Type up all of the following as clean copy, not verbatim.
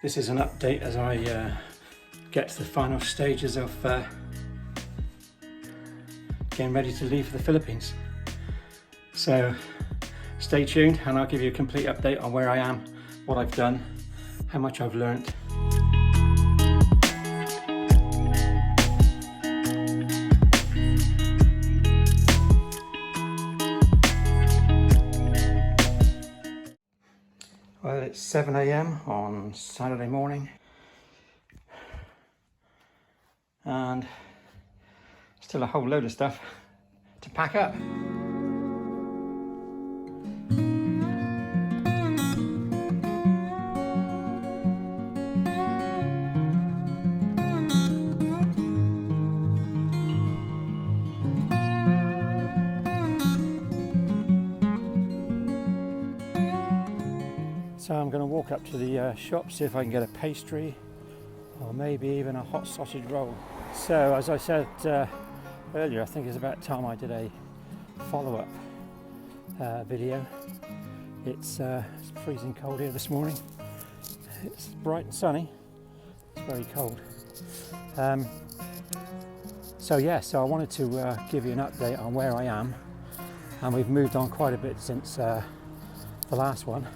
This is an update as I get to the final stages of getting ready to leave for the Philippines. So stay tuned and I'll give you a complete update on where I am, what I've done, how much I've learnt. Well, it's 7 AM on Saturday morning and still a whole load of stuff to pack up. So I'm going to walk up to the shop, see if I can get a pastry or maybe even a hot sausage roll. So as I said earlier, I think it's about time I did a follow-up video. It's freezing cold here this morning. It's bright and sunny. It's very cold. So I wanted to give you an update on where I am, and we've moved on quite a bit since the last one.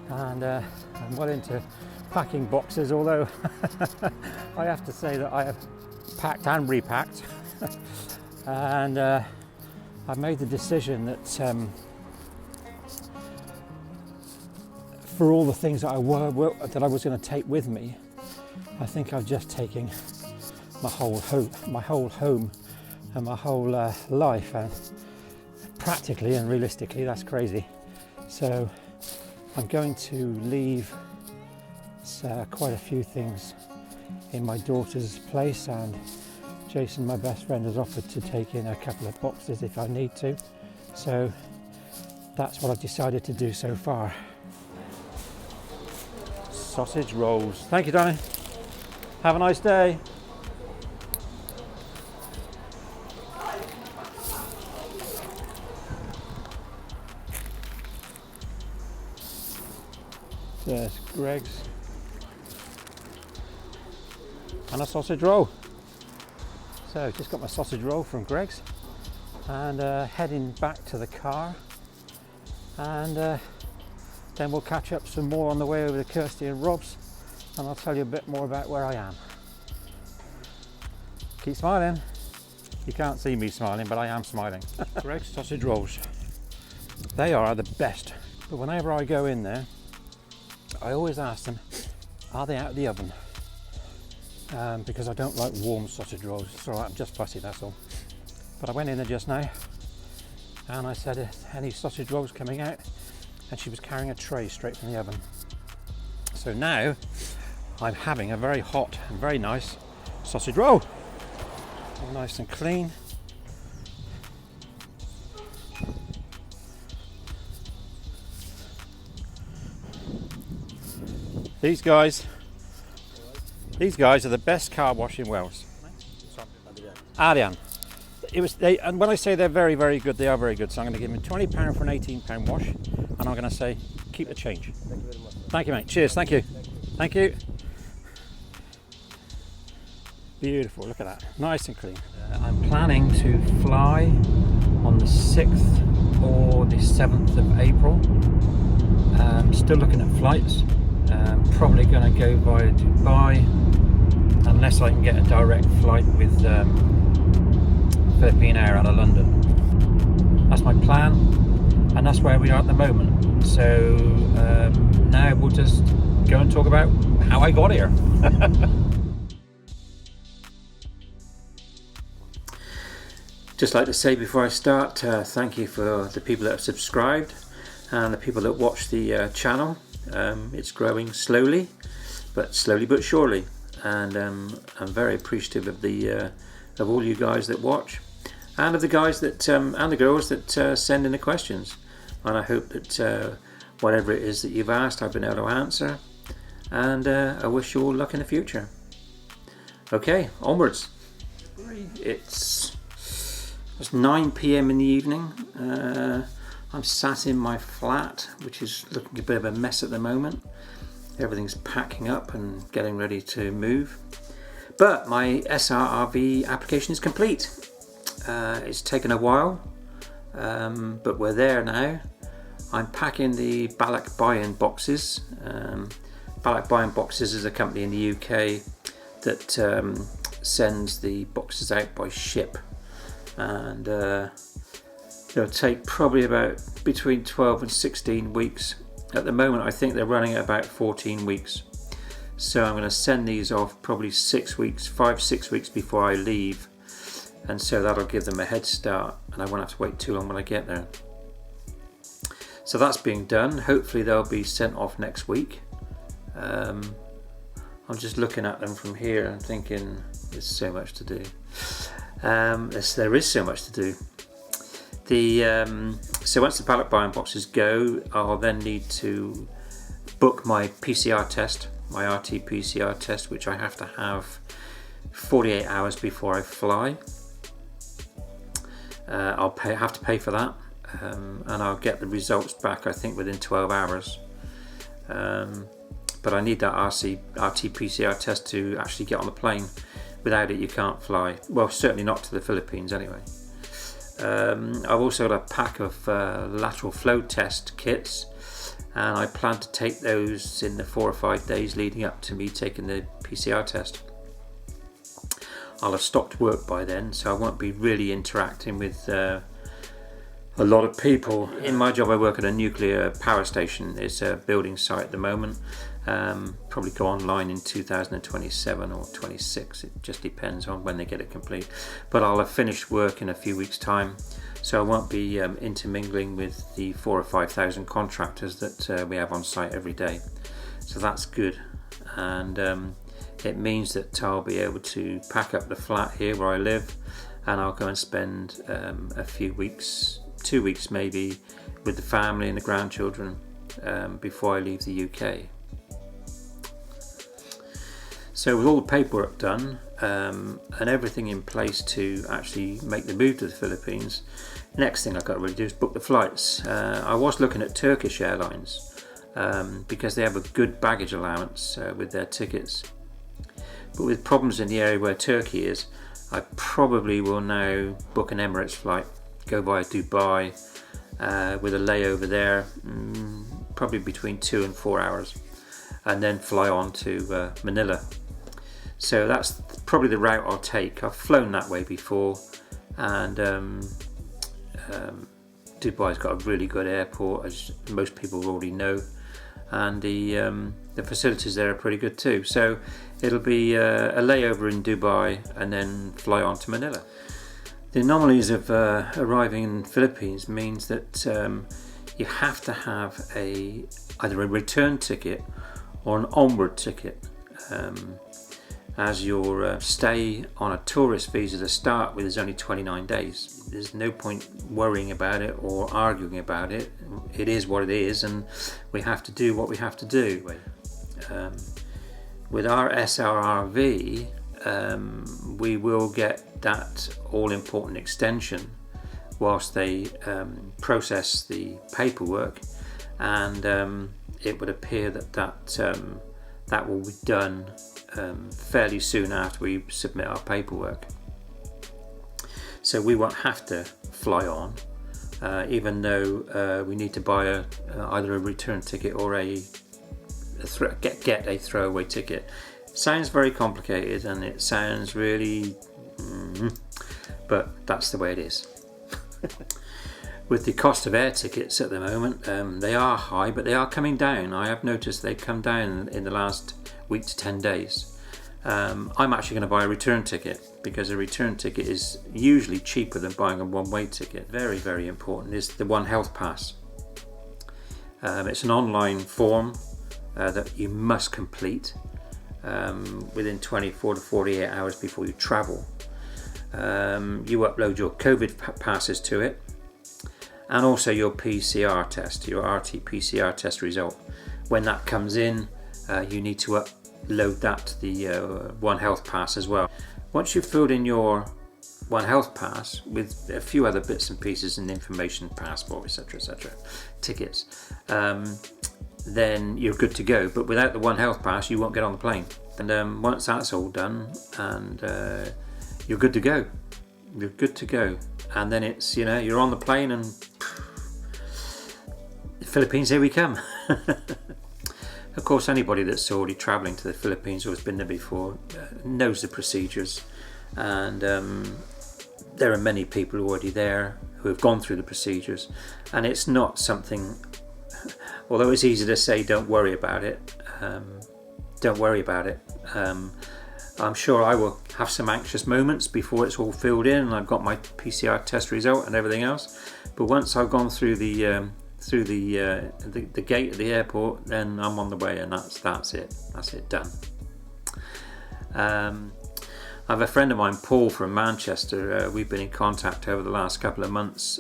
And I'm well into packing boxes, although I have to say that I have packed and repacked. And I've made the decision that for all the things that I was going to take with me, I think I've just taken my whole home and my whole life, and practically and realistically that's crazy. So I'm going to leave quite a few things in my daughter's place, and Jason, my best friend, has offered to take in a couple of boxes if I need to. So that's what I've decided to do so far. Sausage rolls. Thank you, darling. Have a nice day. There's Greg's and a sausage roll. So just got my sausage roll from Greg's and heading back to the car, and then we'll catch up some more on the way over to Kirsty and Rob's, and I'll tell you a bit more about where I am. Keep smiling. You can't see me smiling, but I am smiling. Greg's sausage rolls. They are the best, but whenever I go in there I always ask them, are they out of the oven? Because I don't like warm sausage rolls. It's all right, I'm just fussy, that's all. But I went in there just now and I said, any sausage rolls coming out? And she was carrying a tray straight from the oven. So now I'm having a very hot and very nice sausage roll. All nice and clean. These guys are the best car wash in Wales. Arian. And when I say they're very, very good, they are very good. So I'm going to give them £20 for an £18 wash, and I'm going to say, keep the change. Thank you very much. Thank you, mate. Cheers. Thank you. Thank you. Beautiful. Look at that. Nice and clean. I'm planning to fly on the 6th or the 7th of April. Still looking at flights. Probably going to go via Dubai, unless I can get a direct flight with Philippine Air out of London. That's my plan, and that's where we are at the moment. So now we'll just go and talk about how I got here. Just like to say before I start, thank you for the people that have subscribed and the people that watch the channel. It's growing slowly but surely, and I'm very appreciative of all you guys that watch, and of the guys that and the girls that send in the questions, and I hope that whatever it is that you've asked I've been able to answer, and I wish you all luck in the future. Okay, onwards. It's 9 PM in the evening. I'm sat in my flat, which is looking a bit of a mess at the moment, everything's packing up and getting ready to move. But my SRRV application is complete. It's taken a while, but we're there now. I'm packing the Balikbayan boxes. Balikbayan Boxes is a company in the UK that sends the boxes out by ship, and it'll take probably about between 12 and 16 weeks. At the moment I think they're running at about 14 weeks. So I'm going to send these off probably 6 weeks, 5-6 weeks before I leave, and so that'll give them a head start and I won't have to wait too long when I get there. So that's being done. Hopefully they'll be sent off next week. I'm just looking at them from here and thinking there's so much to do. There is so much to do. So once the Balikbayan boxes go, I'll then need to book my PCR test, my RT-PCR test, which I have to have 48 hours before I fly. I'll have to pay for that, and I'll get the results back I think within 12 hours. But I need that RT-PCR test to actually get on the plane. Without it you can't fly. Well, certainly not to the Philippines anyway. I've also got a pack of lateral flow test kits, and I plan to take those in the 4 or 5 days leading up to me taking the PCR test. I'll have stopped work by then, so I won't be really interacting with a lot of people. In my job I work at a nuclear power station. It's a building site at the moment. Probably go online in 2027 or 26. It just depends on when they get it complete. But I'll have finished work in a few weeks' time, so I won't be intermingling with the 4,000 or 5,000 contractors that we have on site every day. So that's good, and it means that I'll be able to pack up the flat here where I live, and I'll go and spend a few weeks, 2 weeks maybe, with the family and the grandchildren before I leave the UK. So with all the paperwork done and everything in place to actually make the move to the Philippines, next thing I've got to really do is book the flights. I was looking at Turkish Airlines because they have a good baggage allowance with their tickets. But with problems in the area where Turkey is, I probably will now book an Emirates flight, go via Dubai with a layover there, probably between 2 and 4 hours, and then fly on to Manila. So that's probably the route I'll take. I've flown that way before, and Dubai's got a really good airport, as most people already know, and the facilities there are pretty good too. So it'll be a layover in Dubai and then fly on to Manila. The anomalies of arriving in the Philippines means that you have to have either a return ticket or an onward ticket, as your stay on a tourist visa to start with is only 29 days. There's no point worrying about it or arguing about it. It is what it is, and we have to do what we have to do. With our SRRV, we will get that all-important extension whilst they process the paperwork, and it would appear that will be done fairly soon after we submit our paperwork. So we won't have to fly on, even though we need to buy either a return ticket or get a throwaway ticket. Sounds very complicated, and it sounds really, but that's the way it is. With the cost of air tickets at the moment, they are high, but they are coming down. I have noticed they've come down in the last week to 10 days. I'm actually going to buy a return ticket, because a return ticket is usually cheaper than buying a one-way ticket. Very, very important is the One Health Pass. It's an online form that you must complete within 24 to 48 hours before you travel. You upload your COVID passes to it, and also your PCR test, your RT-PCR test result. When that comes in, you need to upload that to the One Health Pass as well. Once you've filled in your One Health Pass with a few other bits and pieces and information, passport, etc., tickets, then you're good to go. But without the One Health Pass, you won't get on the plane. And once that's all done, and you're good to go. You're good to go. And then it's, you're on the plane and Philippines, here we come. Of course, anybody that's already travelling to the Philippines or has been there before knows the procedures. And there are many people already there who have gone through the procedures. And it's not something, although it's easy to say don't worry about it, don't worry about it. I'm sure I will have some anxious moments before it's all filled in and I've got my PCR test result and everything else. But once I've gone through the gate of the airport, then I'm on the way, and that's it. That's it, done. I have a friend of mine, Paul from Manchester. We've been in contact over the last couple of months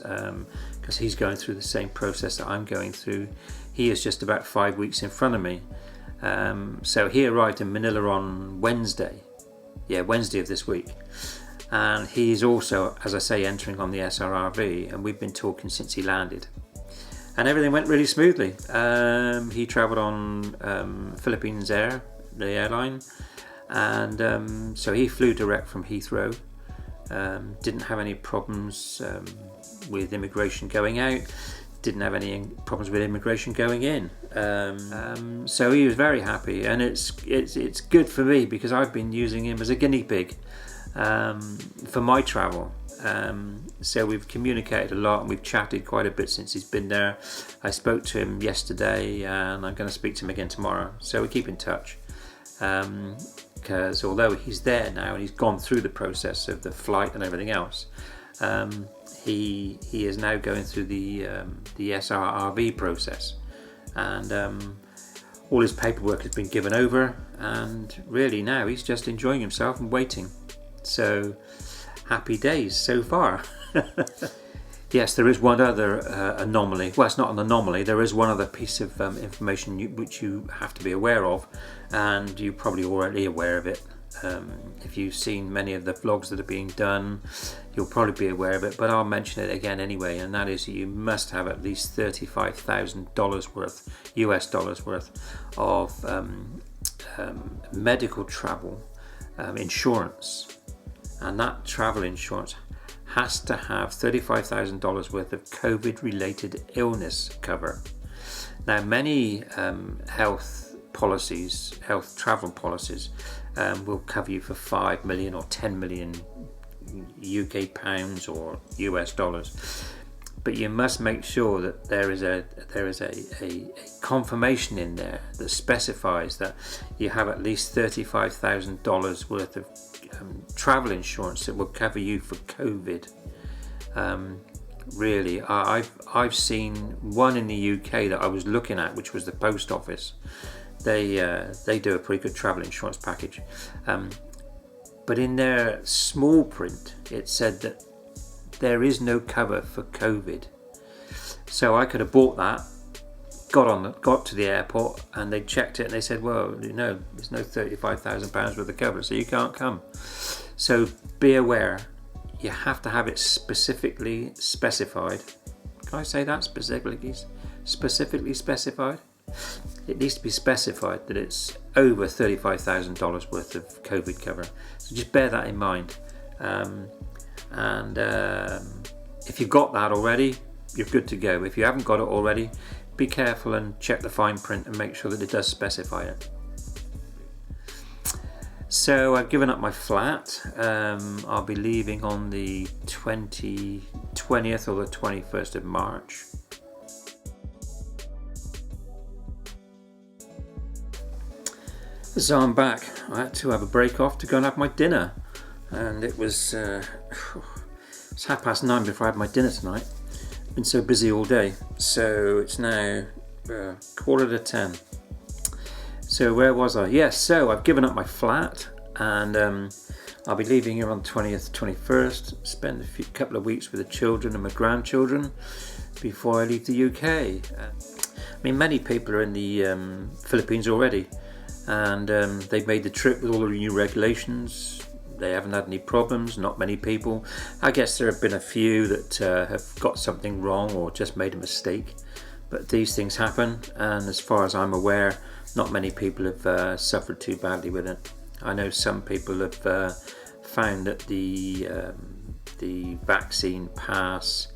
because he's going through the same process that I'm going through. He is just about 5 weeks in front of me. So he arrived in Manila on Wednesday of this week, and he's also, as I say, entering on the SRRV, and we've been talking since he landed, and everything went really smoothly. He travelled on Philippines Air, the airline, and so he flew direct from Heathrow. Didn't have any problems with immigration going out, didn't have any problems with immigration going in, so he was very happy, and it's good for me because I've been using him as a guinea pig for my travel. So we've communicated a lot and we've chatted quite a bit since he's been there. I spoke to him yesterday and I'm going to speak to him again tomorrow, so we keep in touch, because although he's there now and he's gone through the process of the flight and everything else, he is now going through the SRRV process, and all his paperwork has been given over, and really now he's just enjoying himself and waiting. So happy days so far. Yes, there is one other anomaly. Well, it's not an anomaly. There is one other piece of information which you have to be aware of, and you're probably already aware of it. If you've seen many of the vlogs that are being done, you'll probably be aware of it, but I'll mention it again anyway, and that is you must have at least $35,000 worth, US dollars worth of medical travel insurance, and that travel insurance has to have $35,000 worth of COVID related illness cover. Now many health travel policies will cover you for 5 million or 10 million UK pounds or US dollars, but you must make sure that there is a confirmation in there that specifies that you have at least $35,000 worth of travel insurance that will cover you for COVID. Really, I've seen one in the UK that I was looking at, which was the post office. They do a pretty good travel insurance package, but in their small print it said that there is no cover for COVID. So I could have bought that, got to the airport, and they checked it and they said, well, no, there's no £35,000 worth of cover, so you can't come. So be aware, you have to have it specifically specified. Can I say that? Specifically specified? It needs to be specified that it's over $35,000 worth of COVID cover. So just bear that in mind. If you've got that already, you're good to go. If you haven't got it already, be careful and check the fine print and make sure that it does specify it. So I've given up my flat. I'll be leaving on the 20th or the 21st of March. So I'm back. I had to have a break off to go and have my dinner, and it was it's 9:30 before I had my dinner tonight. Been so busy all day, so it's now 9:45. So where was I? Yes, so I've given up my flat, and I'll be leaving here on the 20th, 21st. Spend a couple of weeks with the children and my grandchildren before I leave the UK. I mean, many people are in the Philippines already, and they've made the trip with all the new regulations. They haven't had any problems, not many people. I guess there have been a few that have got something wrong or just made a mistake, but these things happen, and as far as I'm aware, not many people have suffered too badly with it. I know some people have found that the vaccine pass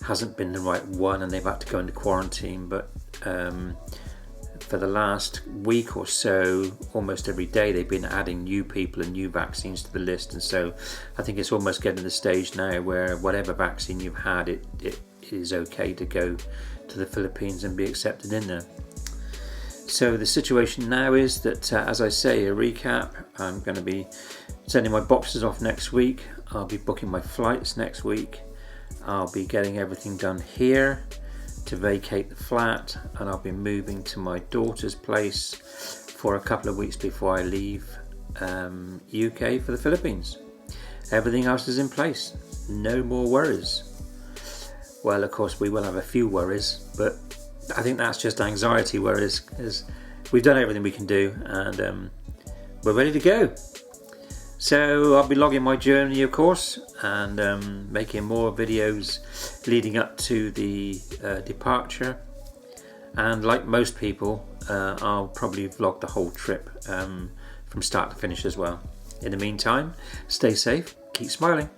hasn't been the right one and they've had to go into quarantine, but for the last week or so, almost every day they've been adding new people and new vaccines to the list, and so I think it's almost getting to the stage now where whatever vaccine you've had, it is okay to go to the Philippines and be accepted in there. So the situation now is that, as I say, a recap, I'm going to be sending my boxes off next week. I'll be booking my flights next week. I'll be getting everything done here to vacate the flat, and I'll be moving to my daughter's place for a couple of weeks before I leave UK for the Philippines. Everything else is in place. No more worries. Well, of course, we will have a few worries, but I think that's just anxiety worries, because we've done everything we can do, and we're ready to go. So I'll be logging my journey, of course, and making more videos leading up to the departure. And like most people, I'll probably vlog the whole trip from start to finish as well. In the meantime, stay safe, keep smiling.